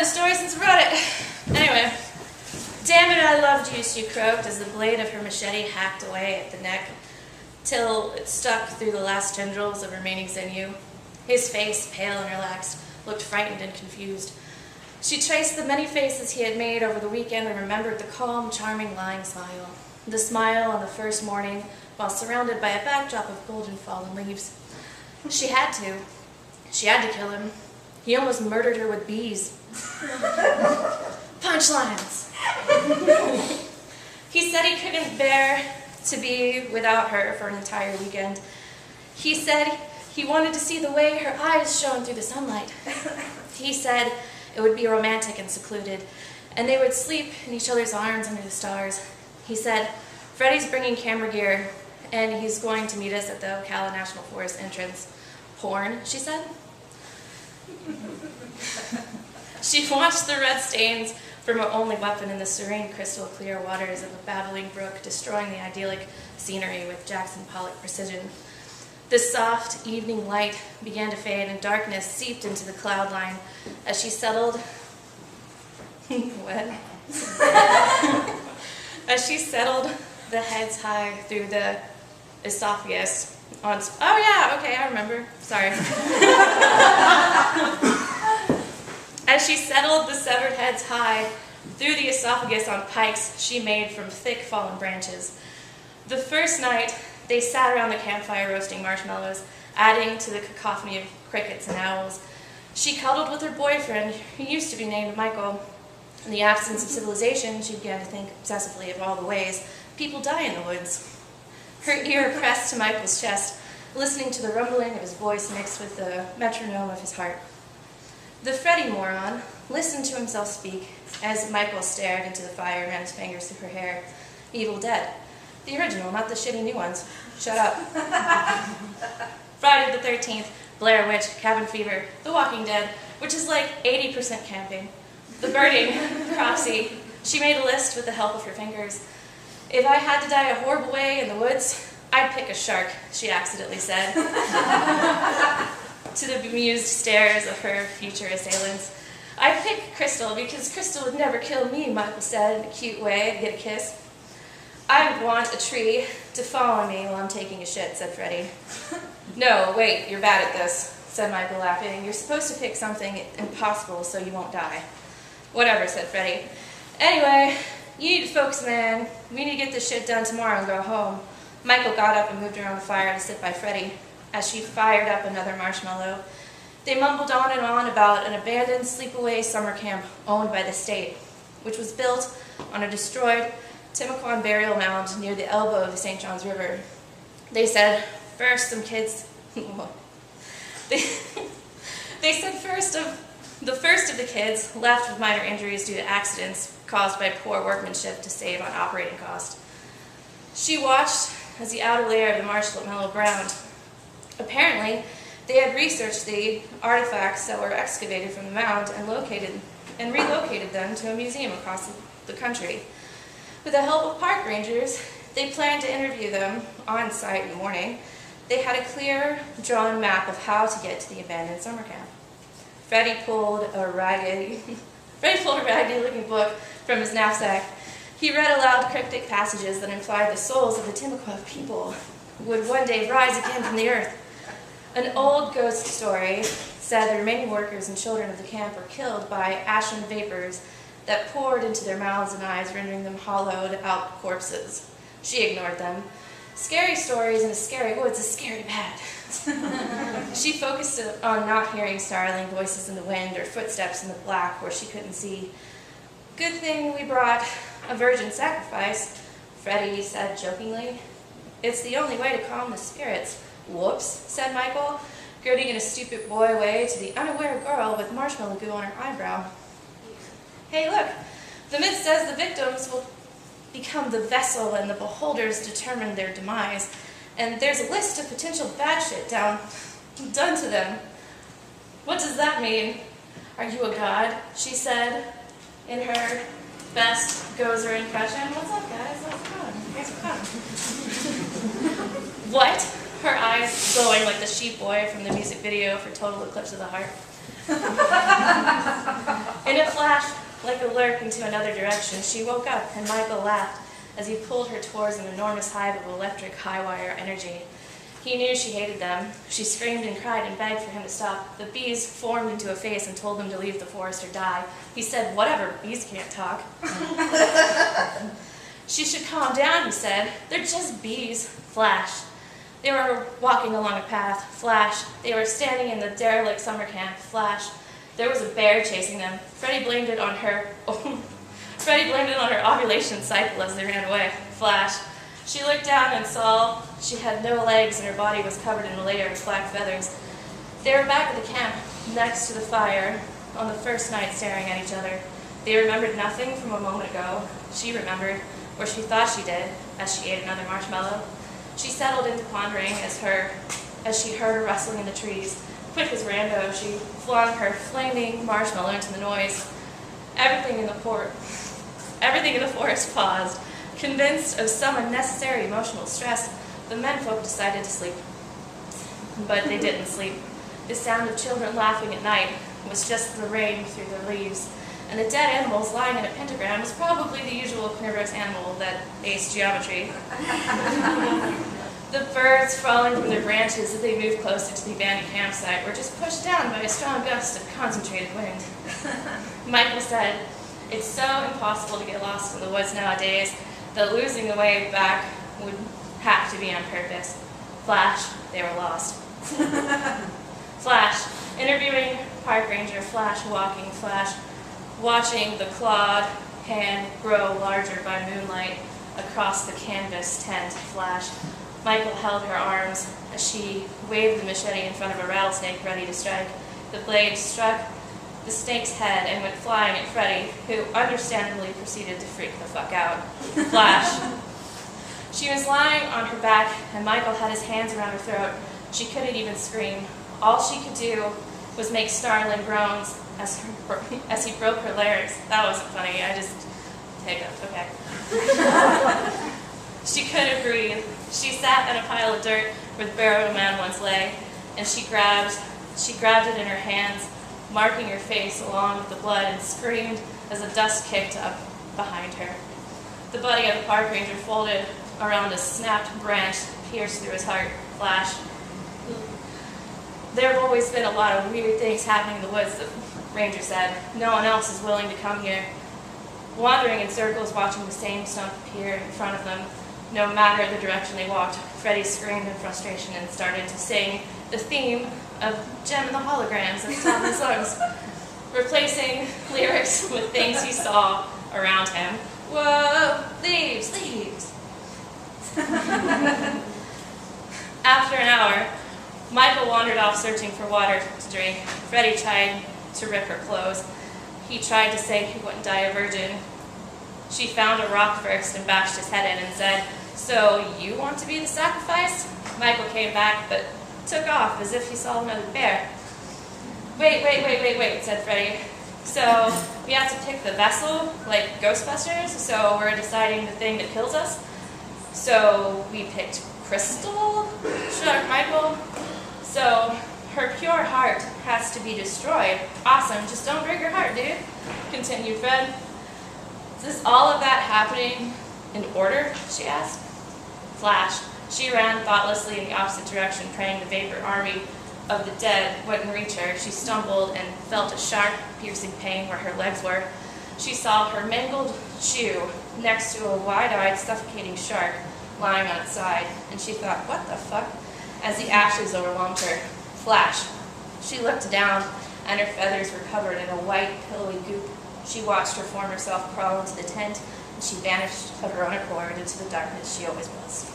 the story since I wrote it. Anyway, damn it, I loved you, she croaked as the blade of her machete hacked away at the neck, till it stuck through the last tendrils of remaining sinew. His face, pale and relaxed, looked frightened and confused. She traced the many faces he had made over the weekend and remembered the calm, charming, lying smile. The smile on the first morning, while surrounded by a backdrop of golden fallen leaves. She had to. She had to kill him. He almost murdered her with bees. Punchlines. He said he couldn't bear to be without her for an entire weekend. He said he wanted to see the way her eyes shone through the sunlight. He said it would be romantic and secluded, and they would sleep in each other's arms under the stars. He said, Freddie's bringing camera gear, and he's going to meet us at the Ocala National Forest entrance. Porn, she said. She watched the red stains from her only weapon in the serene, crystal clear waters of a babbling brook, destroying the idyllic scenery with Jackson Pollock precision. The soft evening light began to fade, and darkness seeped into the cloud line as she settled. What? As she settled the heads high through the esophagus on. Oh yeah, okay, I remember. Sorry. As she settled the severed heads high through the esophagus on pikes she made from thick fallen branches. The first night, they sat around the campfire roasting marshmallows, adding to the cacophony of crickets and owls. She cuddled with her boyfriend, who used to be named Michael. In the absence of civilization, she began to think obsessively of all the ways people die in the woods. Her ear pressed to Michael's chest, listening to the rumbling of his voice mixed with the metronome of his heart. The Freddie moron listened to himself speak as Michael stared into the fire and ran his fingers through her hair. Evil Dead. The original, not the shitty new ones. Shut up. Friday the 13th, Blair Witch, Cabin Fever, The Walking Dead, which is like 80% camping. The Birding, Cropsey. She made a list with the help of her fingers. If I had to die a horrible way in the woods, I'd pick a shark, she accidentally said, to the bemused stares of her future assailants. I'd pick Crystal because Crystal would never kill me, Michael said in a cute way to get a kiss. I would want a tree to follow me while I'm taking a shit, said Freddie. No, wait, you're bad at this, said Michael, laughing. You're supposed to pick something impossible so you won't die. Whatever, said Freddie. Anyway, you need to focus, man. We need to get this shit done tomorrow and go home. Michael got up and moved around the fire to sit by Freddie as she fired up another marshmallow. They mumbled on and on about an abandoned sleepaway summer camp owned by the state, which was built on a destroyed Timucuan burial mound near the elbow of the St. Johns River. They said, first some kids... they said the first of the kids left with minor injuries due to accidents caused by poor workmanship to save on operating cost. She watched as the outer layer of the marshmallow browned. Apparently, they had researched the artifacts that were excavated from the mound and relocated them to a museum across the country. With the help of park rangers, they planned to interview them on site in the morning. They had a clear, drawn map of how to get to the abandoned summer camp. Freddie pulled a raggedy-looking book from his knapsack. He read aloud cryptic passages that implied the souls of the Timucua people would one day rise again from the earth. An old ghost story said the remaining workers and children of the camp were killed by ashen vapors that poured into their mouths and eyes, rendering them hollowed-out corpses. She ignored them. Scary stories in a scary woods is scary bad. She focused on not hearing startling voices in the wind or footsteps in the black where she couldn't see. Good thing we brought a virgin sacrifice, Freddie said jokingly. It's the only way to calm the spirits. Whoops, said Michael, grinning in a stupid boy way to the unaware girl with marshmallow goo on her eyebrow. Hey, look, the myth says the victims will become the vessel and the beholders determine their demise. And there's a list of potential bad shit done to them. What does that mean? Are you a god? She said in her best Gozer impression. What's up, guys? How's it going? Thanks for coming. What? Her eyes glowing like the sheep boy from the music video for Total Eclipse of the Heart. In a flash, like a lurk into another direction, she woke up and Michael laughed as he pulled her towards an enormous hive of electric high-wire energy. He knew she hated them. She screamed and cried and begged for him to stop. The bees formed into a face and told him to leave the forest or die. He said, "Whatever, bees can't talk." "She should calm down," he said. "They're just bees." Flash. They were walking along a path. Flash. They were standing in the derelict summer camp. Flash. There was a bear chasing them. Freddie blamed it on her ovulation cycle as they ran away. Flash. She looked down and saw she had no legs and her body was covered in a layer of black feathers. They were back at the camp, next to the fire, on the first night staring at each other. They remembered nothing from a moment ago. She remembered, or she thought she did, as she ate another marshmallow. She settled into pondering as she heard a rustling in the trees. Quick as Rambo, she flung her flaming marshmallow into the noise. Everything in the forest paused. Convinced of some unnecessary emotional stress, the menfolk decided to sleep. But they didn't sleep. The sound of children laughing at night was just the rain through the leaves, and the dead animals lying in a pentagram was probably the usual carnivorous animal that aced geometry. The birds falling from their branches as they moved closer to the abandoned campsite were just pushed down by a strong gust of concentrated wind. Michael said, "It's so impossible to get lost in the woods nowadays that losing the way back would have to be on purpose." Flash, they were lost. Flash, interviewing park ranger. Flash, walking. Flash, watching the clawed hand grow larger by moonlight across the canvas tent. Flash, Michael held her arms as she waved the machete in front of a rattlesnake ready to strike. The blade struck the snake's head and went flying at Freddie, who understandably proceeded to freak the fuck out. Flash. She was lying on her back, and Michael had his hands around her throat. She couldn't even scream. All she could do was make startling groans as he broke her larynx. That wasn't funny, I just hiccuped, okay. She couldn't breathe. She sat in a pile of dirt where the barrel man once lay, and she grabbed it in her hands, marking her face along with the blood, and screamed as the dust kicked up behind her. The body of the park ranger folded around a snapped branch that pierced through his heart. Flash. There have always been a lot of weird things happening in the woods, the ranger said. No one else is willing to come here. Wandering in circles, watching the same stump appear in front of them, no matter the direction they walked, Freddie screamed in frustration and started to sing the theme of Gem and the Holograms at the top of his lungs, replacing lyrics with things he saw around him. Whoa, leaves, leaves. After an hour, Michael wandered off searching for water to drink. Freddie tried to rip her clothes. He tried to say he wouldn't die a virgin. She found a rock first and bashed his head in and said, "So you want to be the sacrifice?" Michael came back, but took off as if he saw another bear. Wait, said Freddie. "So we have to pick the vessel, like Ghostbusters, so we're deciding the thing that kills us?" "So we picked Crystal?" shrugged Michael. "So her pure heart has to be destroyed." "Awesome, just don't break her heart, dude," continued Fred. "Is all of that happening in order?" she asked. Flash. She ran thoughtlessly in the opposite direction, praying the vapor army of the dead wouldn't reach her. She stumbled and felt a sharp, piercing pain where her legs were. She saw her mangled shoe next to a wide-eyed, suffocating shark lying on its side, and she thought, "What the fuck?" as the ashes overwhelmed her. Flash. She looked down, and her feathers were covered in a white, pillowy goop. She watched her former self crawl into the tent, and she vanished of her own accord into the darkness she always was.